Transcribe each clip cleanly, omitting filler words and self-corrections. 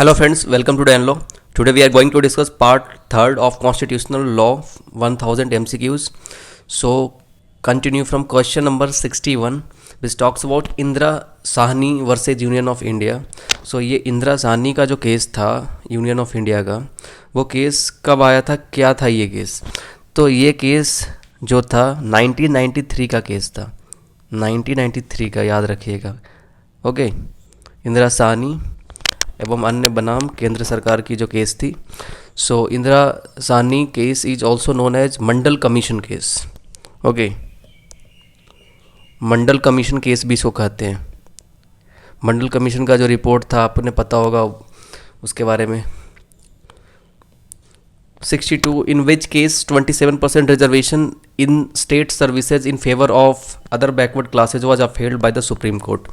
Hello friends, welcome to Dan Law. Today we are going to discuss part 3rd of Constitutional Law 1000 MCQs. So continue from question number 61 which talks about Indira Sahni versus Union of India. So ये इंदिरा साहनी का जो case था union of India का, वो case कब आया था, क्या था ये केस? तो ये केस जो था 1993 का केस था, 1993 का, याद रखिएगा। ओके, इंदिरा साहनी एवं अन्य बनाम केंद्र सरकार की जो केस थी। So Indira Sawhney case is also known as Mandal commission case. Okay, Mandal commission case भी इसको कहते हैं। मंडल कमीशन का जो रिपोर्ट था आपने पता होगा उसके बारे में। 62 in which case 27% reservation in state services in favor of other backward classes was upheld by the Supreme Court.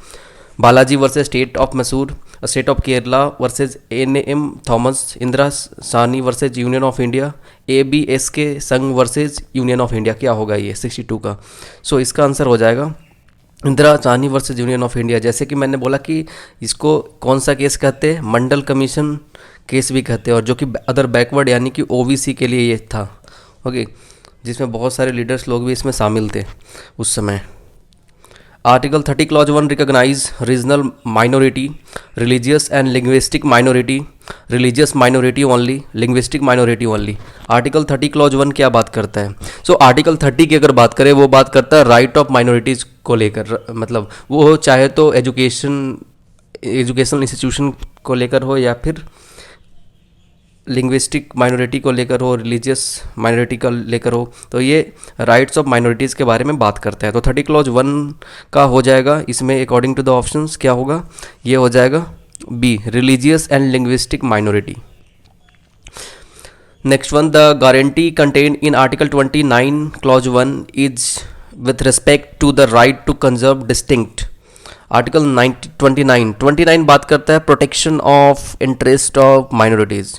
Balaji versus State of Mysore, State of Kerala versus N.M. Thomas, Indira Sahni versus Union of India, ABSK संघ versus Union of India। क्या होगा ये 62 का? सो इसका answer हो जाएगा Indira Sahni versus union of India. जैसे कि मैंने बोला कि इसको कौन सा केस कहते हैं, मंडल कमीशन केस भी कहते हैं, और जो कि अदर बैकवर्ड यानी कि ओबीसी के लिए ये था। ओके, जिसमें बहुत सारे लीडर्स लोग भी इसमें शामिल थे उस समय। Article 30 clause 1 recognise regional minority, religious and linguistic minority, religious minority only, linguistic minority only. Article 30 clause 1 क्या बात करता है? सो आर्टिकल 30 की अगर बात करें, वो बात करता है राइट ऑफ माइनॉरिटीज़ को लेकर, मतलब वो चाहे तो एजुकेशनल इंस्टीट्यूशन को लेकर हो, या फिर लिंग्विस्टिक माइनॉरिटी को लेकर हो, रिलीजियस माइनॉरिटी को लेकर हो। तो ये राइट्स ऑफ माइनॉरिटीज़ के बारे में बात करता है। तो 30 क्लॉज 1 का हो जाएगा इसमें, अकॉर्डिंग टू द ऑप्शंस क्या होगा, ये हो जाएगा B, religious and linguistic minority. Next one, the guarantee contained in article 29 clause 1 is with respect to the right to conserve distinct. Article 29 बात करता है protection of interest of minorities.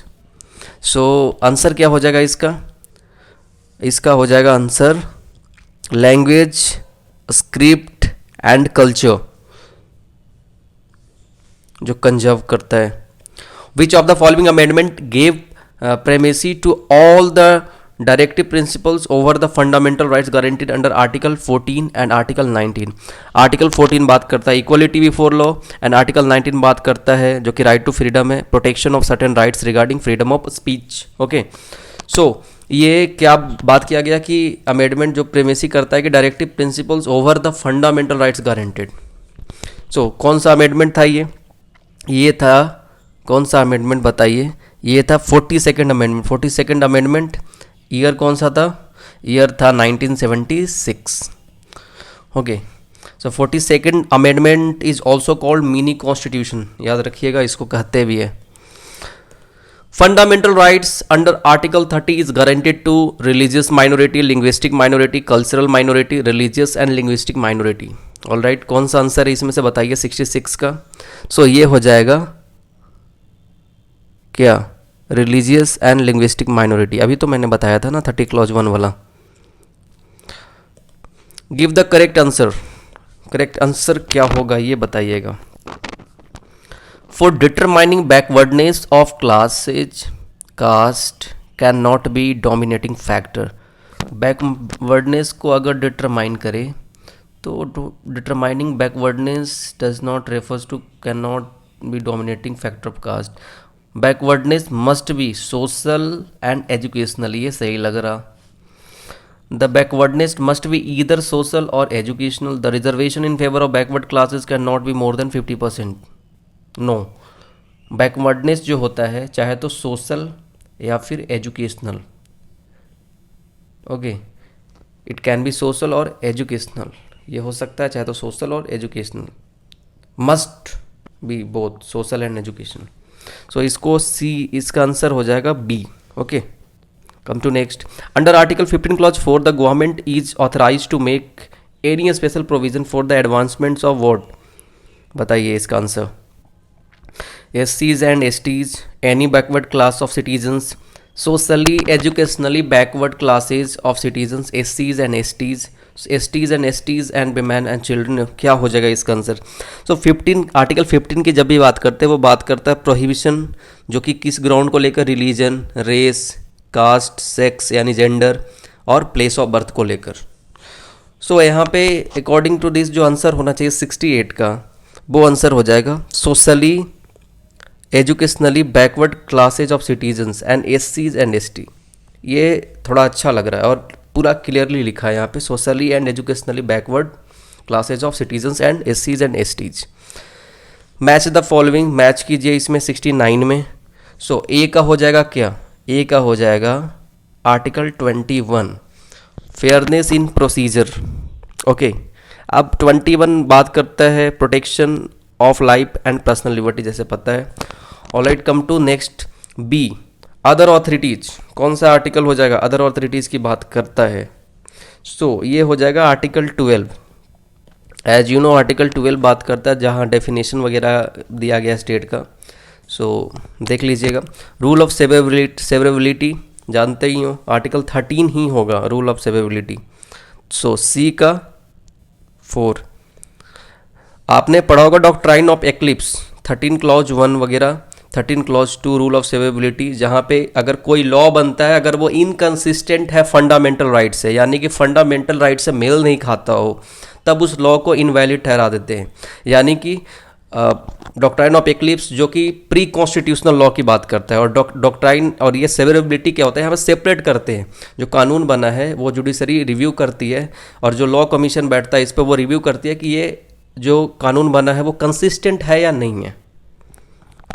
So answer क्या हो जाएगा इसका? इसका हो जाएगा answer language, script and culture, जो कंजर्व करता है। Which of the following amendment gave primacy to all the directive principles over the fundamental rights guaranteed under article 14 and article 19। Article 14 बात करता है equality before law, and article 19 बात करता है जो कि राइट टू फ्रीडम है, protection of certain rights regarding freedom of speech. Okay, so ये क्या बात किया गया कि अमेंडमेंट जो प्रेमेसी करता है कि directive principles over the fundamental rights guaranteed. So कौन सा अमेंडमेंट था ये था कौन सा अमेंडमेंट बताइए? ये था 42nd amendment. 42nd amendment year कौन सा था? ईयर था 1976। Okay, so 42nd amendment is also called mini constitution, याद रखिएगा, इसको कहते भी है। Fundamental rights under article 30 is guaranteed to religious minority, linguistic minority, cultural minority, religious and linguistic minority. All right, कौन सा आंसर है इसमें से बताइए 66 का? सो ये हो जाएगा क्या? Religious and linguistic minority. अभी तो मैंने बताया था ना 30 क्लॉज 1 वाला। Give the correct answer. Correct answer क्या होगा ये बताइएगा। For determining backwardness of classes, caste can not be dominating factor. Backwardness को अगर डिटरमाइन करे तो determining backwardness does not refers to can not be dominating factor of caste. Backwardness must be social and educational, ये सही लग रहा। The backwardness must be either social और educational. The reservation in favour of backward classes can not be more than 50%। No, backwardness जो होता है चाहे तो सोशल या फिर educational. Okay, it can be social और एजुकेशनल, ये हो सकता है चाहे तो सोशल और educational, must be both social and educational. So इसको सी, इसका आंसर हो जाएगा B. Okay, come to next. Under article 15 clause 4 the government is authorise to make any special provision for the advancements of what? बताइए इसका answer. SCs and STs, any backward class of citizens, socially educationally backward classes of citizens, SCs and STs, STs and STs and women and children, क्या हो जाएगा इसका answer? सो 15 article 15 की जब भी बात करते हैं वो बात करता है प्रोहिबिशन, जो कि किस ग्राउंड को लेकर, रिलीजन, रेस, कास्ट, सेक्स यानी जेंडर और प्लेस ऑफ बर्थ को लेकर। सो यहाँ पे अकॉर्डिंग टू दिस जो आंसर होना चाहिए 68 का, वो आंसर हो जाएगा socially educationally backward classes of citizens and SCs and ST। ये थोड़ा अच्छा लग रहा है और पूरा क्लियरली लिखा है यहाँ पे, socially and educationally backward classes of citizens and SCs and STs। Match the following, match कीजिए इसमें 69 में। सो ए का हो जाएगा क्या? ए का हो जाएगा article 21 fairness in procedure. Okay, अब 21 बात करता है protection of life and personal liberty, जैसे पता है। Alright, come to next B, other authorities. कौन सा आर्टिकल हो जाएगा? अदर ऑथोरिटीज की बात करता है। सो ये हो जाएगा article 12। As you know article 12 बात करता है जहाँ डेफिनेशन वगैरह दिया गया स्टेट का। सो देख लीजिएगा। रूल ऑफ सेवरेबिलिटी जानते ही हो, आर्टिकल 13 ही होगा रूल ऑफ सेवरेबिलिटी। सो सी का 4 आपने पढ़ा होगा, डॉक्ट्राइन ऑफ एक्लिप्स 13 क्लॉज 1 वगैरह, 13 क्लॉज 2 रूल ऑफ सेवेबिलिटी, जहाँ पे अगर कोई लॉ बनता है अगर वो इनकंसिस्टेंट है फंडामेंटल राइट से, यानी कि फंडामेंटल राइट से मेल नहीं खाता हो, तब उस लॉ को इनवैलिड ठहरा देते हैं। यानी कि डॉक्ट्राइन ऑफ एक्लिप्स जो कि प्री कॉन्स्टिट्यूशनल लॉ की बात करता है, और डॉक्ट्राइन और ये सेवरेबिलिटी क्या होता है, यहाँ पर सेपरेट करते हैं। जो कानून बना है वो जुडिशरी रिव्यू करती है, और जो लॉ कमीशन बैठता है इस पर वो रिव्यू करती है कि ये जो कानून बना है वो कंसिस्टेंट है या नहीं है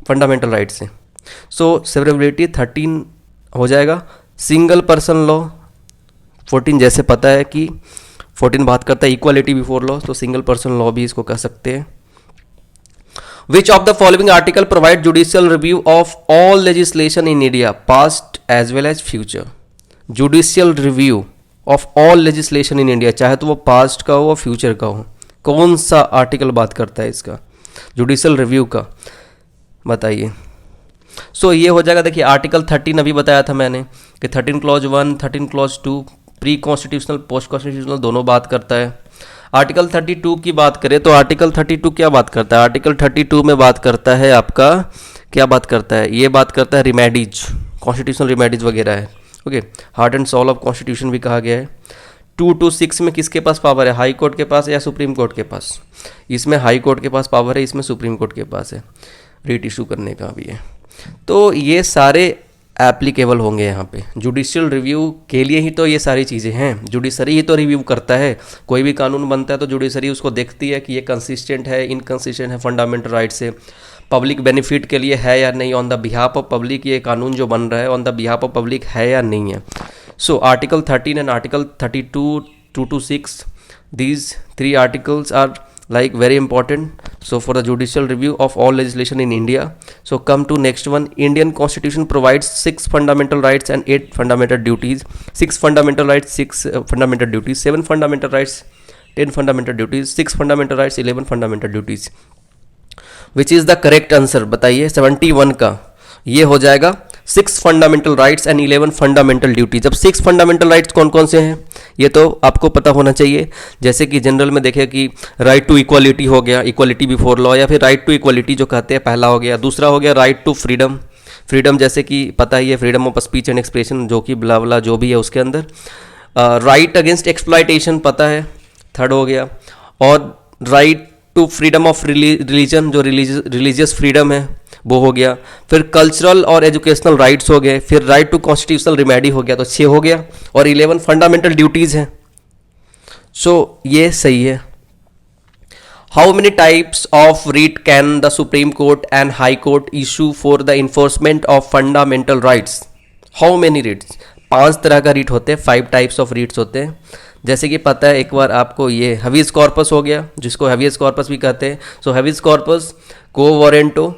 फंडामेंटल राइट से। सो सेवरेबिलिटी 13 हो जाएगा। सिंगल पर्सन लॉ 14, जैसे पता है कि 14 बात करता है इक्वालिटी बिफोर लॉ, तो सिंगल पर्सन लॉ भी इसको कह सकते हैं। Which of the following article provide judicial review of all legislation in India past as well as future? Judicial review of all legislation in India, चाहे तो वो past का हो और फ्यूचर का हो, कौन सा आर्टिकल बात करता है इसका जुडिशियल रिव्यू का, बताइए। सो ये हो जाएगा, देखिए आर्टिकल 13 अभी बताया था मैंने कि 13 clause 1, 13 clause 2 pre constitutional post constitutional दोनों बात करता है। आर्टिकल 32 की बात करें तो आर्टिकल 32 क्या बात करता है? आर्टिकल 32 में बात करता है आपका, क्या बात करता है? ये बात करता है रिमेडीज, कॉन्स्टिट्यूशनल रिमेडीज वगैरह है। Okay, heart and soul of constitution भी कहा गया है। 2 to 6 में किसके पास पावर है? हाई कोर्ट के पास या सुप्रीम कोर्ट के पास? इसमें हाई कोर्ट के पास पावर है, इसमें सुप्रीम कोर्ट के पास है, रीट इशू करने का भी है। तो ये सारे एप्लीकेबल होंगे यहाँ पे। जुडिशियल रिव्यू के लिए ही तो ये सारी चीज़ें हैं, जुडिशरी ही तो रिव्यू करता है। कोई भी कानून बनता है तो जुडिशरी उसको देखती है कि ये कंसिस्टेंट है, इनकंसिस्टेंट है फंडामेंटल राइट से, पब्लिक बेनिफिट के लिए है या नहीं, on the behalf of public ये कानून जो बन रहा है on the behalf of public है या नहीं है। So Article 13 and Article 32, 2 to 6, these 3 articles are like very important. So for the judicial review of all legislation in India. So come to next one. Indian Constitution provides 6 fundamental rights and 8 fundamental duties. 6 fundamental rights, 6 fundamental duties, 7 fundamental rights, 10 fundamental duties, 6 fundamental rights, 11 fundamental duties. Which is the correct answer? बताइए 71 का ये हो जाएगा 6 fundamental rights and 11 fundamental duties. अब 6 fundamental rights कौन कौन से हैं ये तो आपको पता होना चाहिए। जैसे कि जनरल में देखें कि राइट टू इक्वालिटी हो गया, इक्वालिटी बिफोर लॉ, या फिर राइट टू इक्वालिटी जो कहते हैं पहला हो गया। दूसरा हो गया राइट टू फ्रीडम, फ्रीडम जैसे कि पता ही है freedom of speech and expression जो कि ब्ला ब्ला जो भी है उसके अंदर। राइट अगेंस्ट एक्सप्लॉयटेशन पता है, थर्ड हो गया। और right to freedom of religion जो रिलीजियस फ्रीडम है वो हो गया। फिर कल्चरल और एजुकेशनल राइट्स हो गए। फिर राइट टू कॉन्स्टिट्यूशनल रिमेडी हो गया, तो 6 हो गया। और 11 फंडामेंटल ड्यूटीज़ हैं। सो ये सही है। How many types of writ can the supreme court and high court issue for the enforcement of fundamental rights? How many writs? 5 तरह का रीट होते हैं, 5 टाइप्स ऑफ रीट्स होते हैं। जैसे कि पता है एक बार आपको ये हवीज कॉर्पस हो गया, जिसको हवीज कॉर्पस भी कहते हैं। सो हवीज कॉर्पस, को वारंटो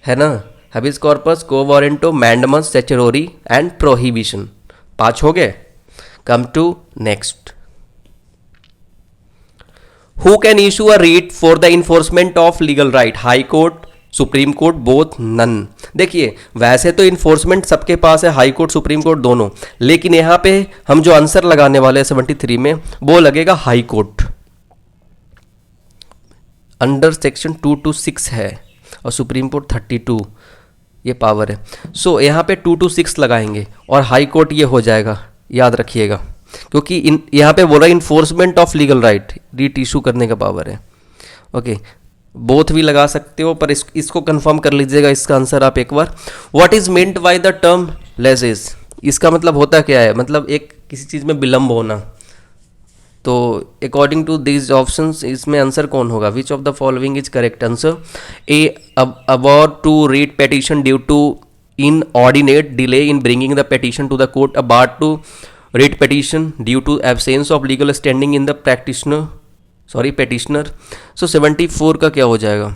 है ना, habeas corpus, quo warranto, mandamus, certiorari and prohibition. 5 हो गए। Come to next. Who can issue a writ for the enforcement of legal right? High court, supreme court both none. देखिए वैसे तो enforcement सबके पास है, high court supreme court दोनों, लेकिन यहाँ पे हम जो आंसर लगाने वाले हैं 73 में वो लगेगा हाई कोर्ट। अंडर सेक्शन 226 है और सुप्रीम कोर्ट 32 ये पावर है। सो यहाँ पे 226 लगाएंगे और हाई कोर्ट ये हो जाएगा, याद रखिएगा, क्योंकि यहाँ पे बोल रहा है enforcement of legal right, writ issue करने का पावर है। ओके बोथ भी लगा सकते हो, पर इसको कंफर्म कर लीजिएगा इसका आंसर आप एक बार। What is meant by the term leases, इसका मतलब होता क्या है, मतलब एक किसी चीज़ में विलम्ब होना। तो अकॉर्डिंग टू दिस ऑप्शंस इसमें आंसर कौन होगा, which of the following is correct answer. A about to writ petition due to inordinate delay in bringing the petition to the court, a bar to read petition due to absence of legal standing in the petitioner। so 74 का क्या हो जाएगा,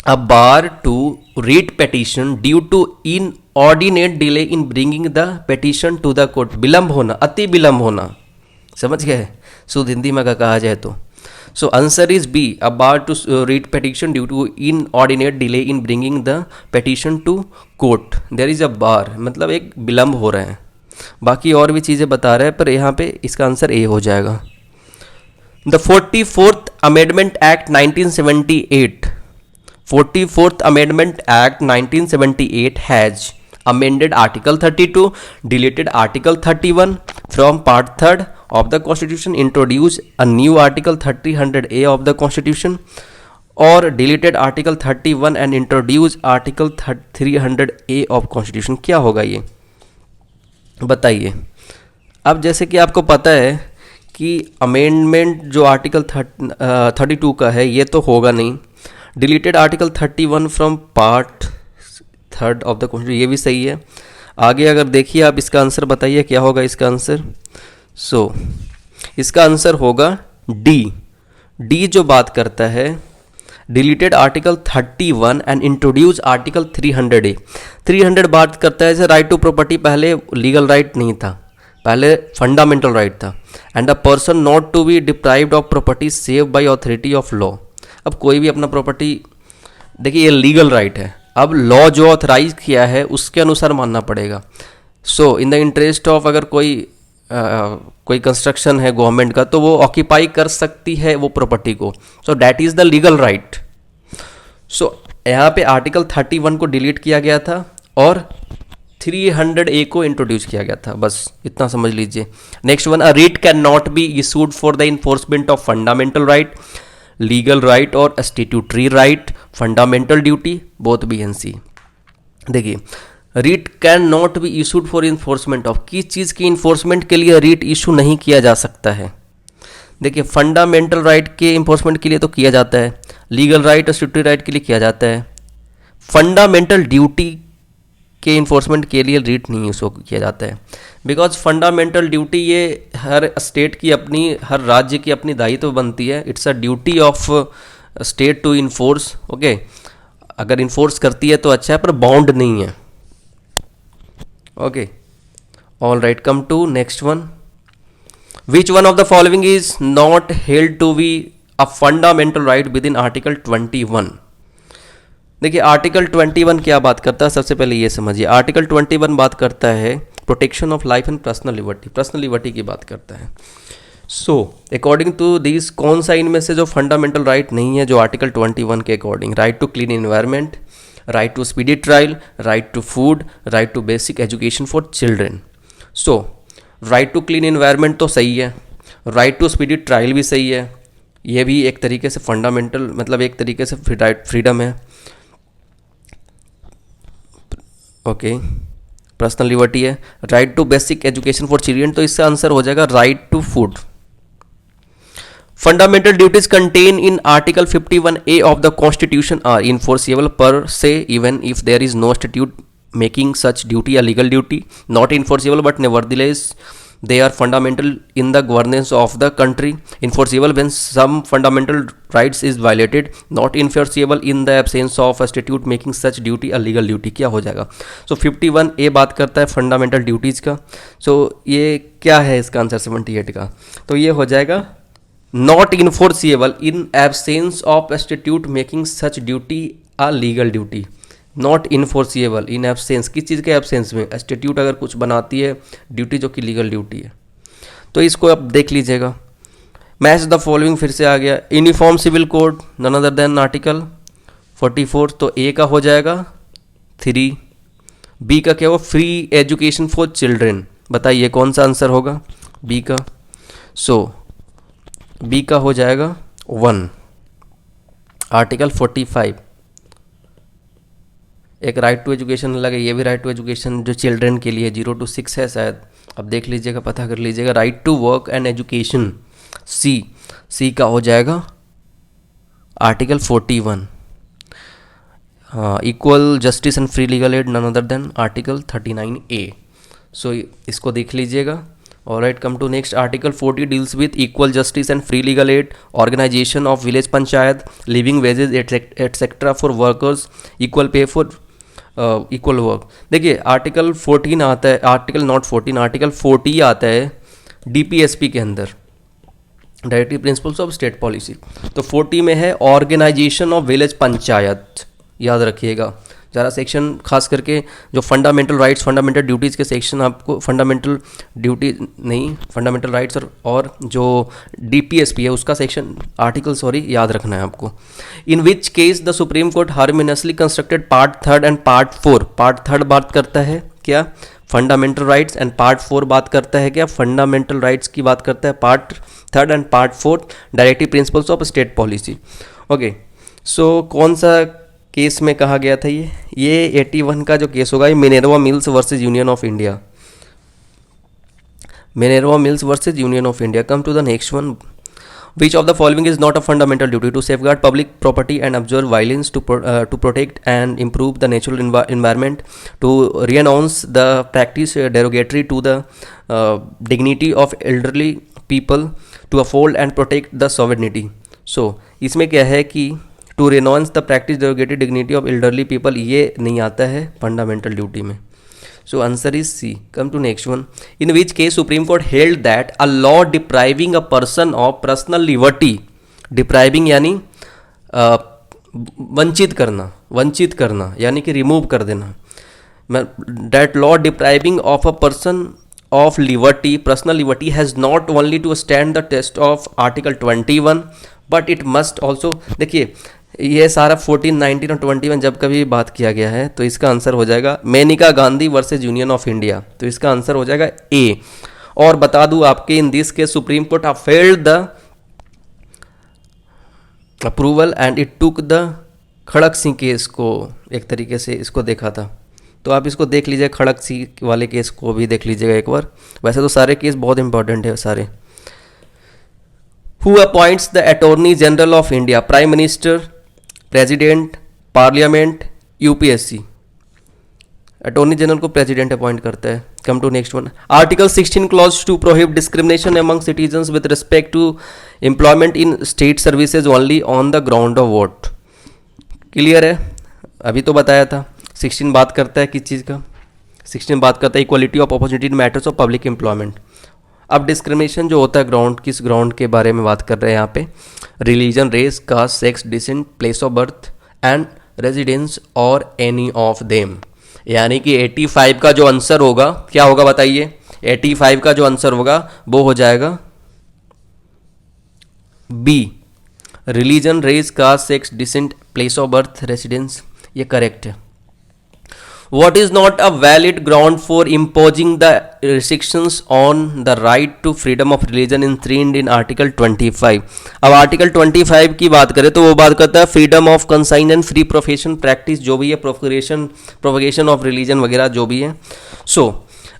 a bar to read petition due to inordinate delay in bringing the petition to the court, विलम्ब होना, अति विलम्ब होना, समझ गए शुद्ध हिंदी में अगर कहा जाए तो। So answer is B, a bar to read petition due to inordinate delay in bringing the petition to court, there is a bar, मतलब एक विलम्ब हो रहा है। बाकी और भी चीज़ें बता रहे हैं पर यहाँ पे इसका आंसर ए हो जाएगा। The 44th Amendment Act 1978, 44th Amendment Act 1978 has amended Article 32, deleted Article 31 from Part 3rd of the Constitution, introduced a new Article 300A of the Constitution, और deleted Article 31 and introduced Article 300A of Constitution। क्या होगा ये बताइए। अब जैसे कि आपको पता है कि अमेंडमेंट जो आर्टिकल 32 का है ये तो होगा नहीं, deleted article 31 from part 3rd of the constitution, ये भी सही है। आगे अगर देखिए आप इसका आंसर बताइए क्या होगा इसका आंसर। सो इसका आंसर होगा डी। डी जो बात करता है deleted article 31 and introduce article 300A। 300 बात करता है राइट टू प्रॉपर्टी, पहले लीगल राइट नहीं था, पहले फंडामेंटल राइट था। And a person not to be deprived of property save by authority of law. अब कोई भी अपना प्रॉपर्टी, देखिए ये लीगल राइट है, अब लॉ जो ऑथराइज किया है उसके अनुसार मानना पड़ेगा। सो इन द इंटरेस्ट ऑफ अगर कोई कंस्ट्रक्शन है गवर्नमेंट का तो वो ऑक्यूपाई कर सकती है वो प्रॉपर्टी को, so that is the legal right. So यहाँ पे आर्टिकल 31 को डिलीट किया गया था और 300A को इंट्रोड्यूस किया गया था, बस इतना समझ लीजिए। Next one, a writ can not be issued for the enforcement of fundamental right, legal right और statutory right, fundamental duty, both B and C. देखिए writ can not be issued for enforcement of, किस चीज़ की enforcement के लिए REET issue नहीं किया जा सकता है। देखिए फंडामेंटल राइट के इन्फोर्समेंट के लिए तो किया जाता है, लीगल राइट और स्टैट्यूटरी राइट के लिए किया जाता है, फंडामेंटल ड्यूटी के इन्फोर्समेंट के लिए रीट नहीं इशू किया जाता है। बिकॉज फंडामेंटल ड्यूटी ये हर स्टेट की अपनी, हर राज्य की अपनी दायित्व बनती है, it's a duty of state to enforce. Okay अगर इन्फोर्स करती है तो अच्छा है, पर बाउंड नहीं है। Okay all right, come to next one. Which one of the following is not held to be a fundamental right within article 21। देखिए आर्टिकल 21 क्या बात करता है, सबसे पहले ये समझिए। आर्टिकल 21 बात करता है protection of life and personal liberty, personal liberty की बात करता है। सो अकॉर्डिंग टू दिस कौन सा इनमें से जो फंडामेंटल राइट नहीं है जो आर्टिकल 21 के according, right to clean environment, right to speedy trial, right to food, right to basic education for children. So right to clean environment तो सही है, राइट टू स्पीडी ट्रायल भी सही है, ये भी एक तरीके से फंडामेंटल, मतलब एक तरीके से फ्रीडम है। ओके पर्सनल लिबर्टी है। Right to basic education for children, तो इसका आंसर हो जाएगा right to food. Fundamental duties contain in article 51A of the constitution are enforceable per se even if there is no statute making such duty a legal duty, not enforceable but nevertheless they are fundamental in the governance of the country, enforceable when some fundamental rights is violated, not enforceable in the absence of a statute making such duty a legal duty। क्या हो जाएगा। सो 51A बात करता है fundamental duties का। सो ये क्या है इसका आंसर 78 का, तो ये हो जाएगा not enforceable in absence of a statute making such duty a legal duty, not enforceable in absence, किस चीज़ के एब्सेंस में, स्टेट्यूट अगर कुछ बनाती है ड्यूटी जो कि लीगल ड्यूटी है। तो इसको आप देख लीजिएगा। मैच द फॉलोइंग फिर से आ गया, uniform civil code none other than article 44, तो ए का हो जाएगा 3, बी का क्या हुआ, फ्री एजुकेशन फॉर चिल्ड्रेन, बताइए कौन सा आंसर होगा बी का। सो बी का हो जाएगा 1, आर्टिकल 45, एक राइट टू एजुकेशन अलग है, ये भी राइट टू एजुकेशन जो चिल्ड्रन के लिए 0 to 6 है शायद, अब देख लीजिएगा, पता कर लीजिएगा। Right to work and education C का हो जाएगा आर्टिकल 41। हाँ, equal justice and free legal aid none other than article 39A। So इसको देख लीजिएगा। Alright, come to next, article 40 deals with equal justice and free legal aid, organisation of village panchayat, living wages etcetera for workers, equal pay for equal work. देखिए article 14 आता है, article not 14, article 40 आता है DPSP के अंदर, directive principles of state policy. तो 40 में है ऑर्गेनाइजेशन ऑफ विलेज पंचायत, याद रखिएगा ज़रा सेक्शन, खास करके जो फंडामेंटल राइट्स फंडामेंटल ड्यूटीज़ के सेक्शन आपको, फंडामेंटल ड्यूटी नहीं, फंडामेंटल राइट्स और जो DPSP है उसका सेक्शन आर्टिकल याद रखना है आपको। In which case the supreme court harmoniously constructed part 3 and part 4, part 3 बात करता है क्या, फंडामेंटल राइट्स, एंड पार्ट 4 बात करता है क्या, फंडामेंटल राइट्स की बात करता है part 3 and part 4 directive principles of state policy. Okay, so कौन सा केस में कहा गया था ये 81 का जो केस होगा, ये Minerva Mills versus union of India, Minerva Mills versus union of India. Come to the next one, which of the following is not a fundamental duty, to safeguard public property and observe violence, to protect and improve the natural environment, to renounce the practice derogatory to the dignity of elderly people, to uphold and protect the sovereignty. So इसमें क्या है कि to renounce the practice derogated dignity of elderly people, ये नहीं आता है fundamental duty में। So answer is C. Come to next one, in which case supreme court held that a law depriving a person of personal liberty, depriving यानी वंचित करना यानी कि रिमूव कर देना, that law depriving of a person of liberty, personal liberty, has not only to stand the test of article 21 but it must also, देखिए ये सारा 14, 19 और 21 जब कभी बात किया गया है तो इसका आंसर हो जाएगा Maneka Gandhi versus union of India, तो इसका आंसर हो जाएगा ए। और बता दूं आपके, in this case supreme court upheld the approval and it took the Kharak Singh case को, एक तरीके से इसको देखा था, तो आप इसको देख लीजिए, खड़क सिंह वाले केस को भी देख लीजिएगा एक बार। वैसे तो सारे केस बहुत इंपॉर्टेंट है सारे। Who appoints the attorney general of India, prime minister, president, parliament, UPSC। Attorney general को प्रेसिडेंट अपॉइंट करता है। Come to next one, article 16 clause two prohibit discrimination among citizens with respect to employment in state services only on the ground of vote. Clear है, अभी तो बताया था। 16 बात करता है किस चीज़ का, 16 बात करता है equality of opportunity in matters of public employment. अब डिस्क्रिमिनेशन जो होता है ग्राउंड, किस ग्राउंड के बारे में बात कर रहे हैं यहाँ पे, religion, race, caste, sex, descent, place of birth and residence और एनी ऑफ देम। यानी कि 85 का जो आंसर होगा क्या होगा बताइए, 85 का जो आंसर होगा वो हो जाएगा B, religion, race, caste, sex, descent, place of birth, residence, ये करेक्ट है। What is not a valid ground for imposing the restrictions on the right to freedom of religion enshrined in Article 25? अब Article 25 की बात करें तो वो बात करता है freedom of consign and free profession practice, जो भी है प्रोपगेशन ऑफ रिलीजन वगैरह जो भी है। सो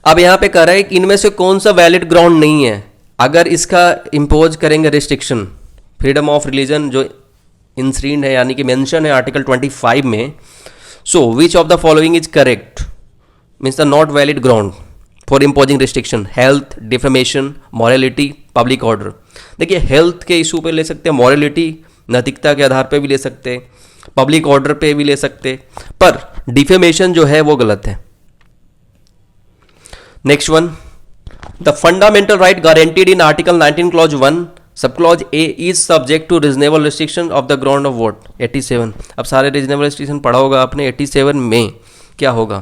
अब यहाँ पे कह रहा है कि इनमें से कौन सा वैलिड ग्राउंड नहीं है, अगर इसका इम्पोज करेंगे रिस्ट्रिक्शन, फ्रीडम ऑफ रिलीजन जो इंश्रीन्ड है यानी कि मेंशन है आर्टिकल 25 में। So, which of the following is correct? Means the not valid ground for imposing restriction: health, defamation, morality, public order. देखिए हेल्थ के इशू पे ले सकते हैं, मॉरलिटी नैतिकता के आधार पे भी ले सकते, पब्लिक ऑर्डर पे भी ले सकते, पर डिफेमेशन जो है वो गलत है। Next one, the fundamental right guaranteed in article 19 clause 1 sub clause A is subject to reasonable restriction of the ground of vote 87। अब सारे रीजनेबल रिस्ट्रिक्शन पढ़ा होगा आपने। 87 में क्या होगा?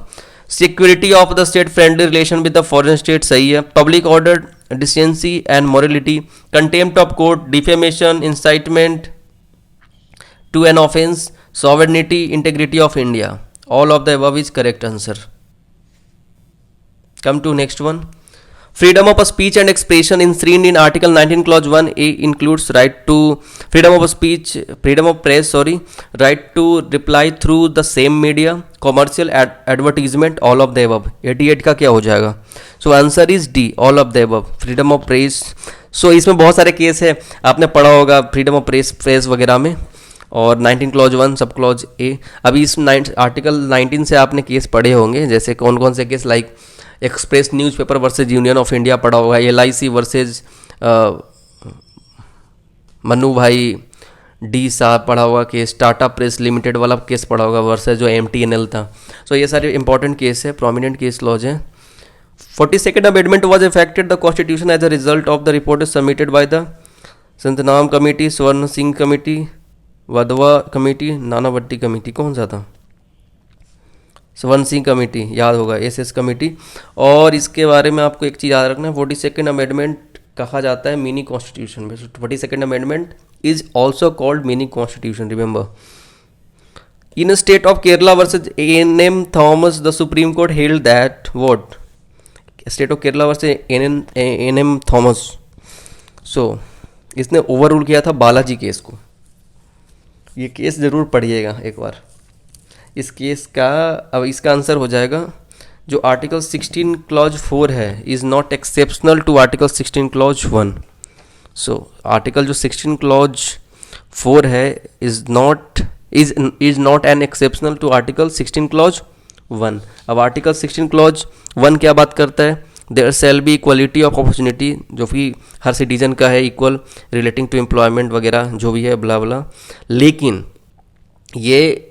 Security of the state, friendly relation with the foreign state, सही है। Public order, decency and morality, contempt of court, defamation, incitement to an offence, sovereignty, integrity of India. All of the above is correct answer. Come to next one. Freedom of speech and expression enshrined in Article 19 Clause 1A includes right to freedom of speech, freedom of press, right to reply through the same media, commercial advertisement, all of the above. 88 का क्या हो जाएगा? So answer is D, all of the above. Freedom of press. So इसमें बहुत सारे case है, आपने पढ़ा होगा फ्रीडम ऑफ प्रेस वगैरह में, और 19 क्लॉज 1 सब क्लॉज ए। अभी इस आर्टिकल 19 से आपने केस पढ़े होंगे, जैसे कौन कौन से case, like express newspaper versus union of India पढ़ा होगा, LIC वर्सेज मन्नू भाई डी साहब पढ़ा होगा केस, टाटा प्रेस लिमिटेड वाला केस पढ़ा होगा वर्सेज जो MTNL था। सो ये सारे इंपॉर्टेंट केस है, प्रोमिनेंट केस लॉज हैं। 42nd amendment was effected the constitution as a result of the report submitted by the Santhanam committee, Swaran Singh committee, Wadhwa committee, Nanavati committee, कौन सा था? स्वर्ण सिंह कमेटी, याद होगा, SS कमेटी। और इसके बारे में आपको एक चीज़ याद रखना है, 42nd अमेंडमेंट कहा जाता है मिनी कॉन्स्टिट्यूशन में। 42nd amendment is also called mini constitution, remember. In State of Kerala versus NM Thomas the supreme court held that what? State of Kerala versus NM Thomas. So इसने ओवर रूल किया था Balaji case को। ये case ज़रूर पढ़िएगा एक बार इस केस का। अब इसका आंसर हो जाएगा जो आर्टिकल 16 क्लॉज 4 है is not exceptional to article 16 clause 1। So article जो 16 क्लॉज 4 है is not an exceptional to article 16 clause 1। अब आर्टिकल 16 क्लॉज 1 क्या बात करता है? There shall be equality of opportunity, जो कि हर सिटीजन का है, इक्वल रिलेटिंग टू एम्प्लॉयमेंट वगैरह जो भी है, ब्ला ब्ला। लेकिन ये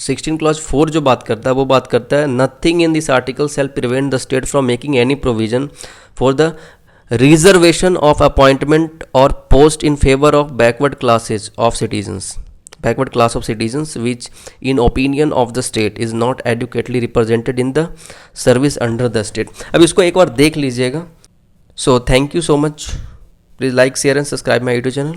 16 क्लॉज 4 जो बात करता है वो बात करता है nothing in this article shall prevent the state from making any provision for the reservation of appointment और post in favour of backward classes of citizens, backward class of citizens which in opinion of the state is not adequately represented in the service under the state. अब इसको एक बार देख लीजिएगा। So thank you so much, please like share and subscribe my YouTube channel.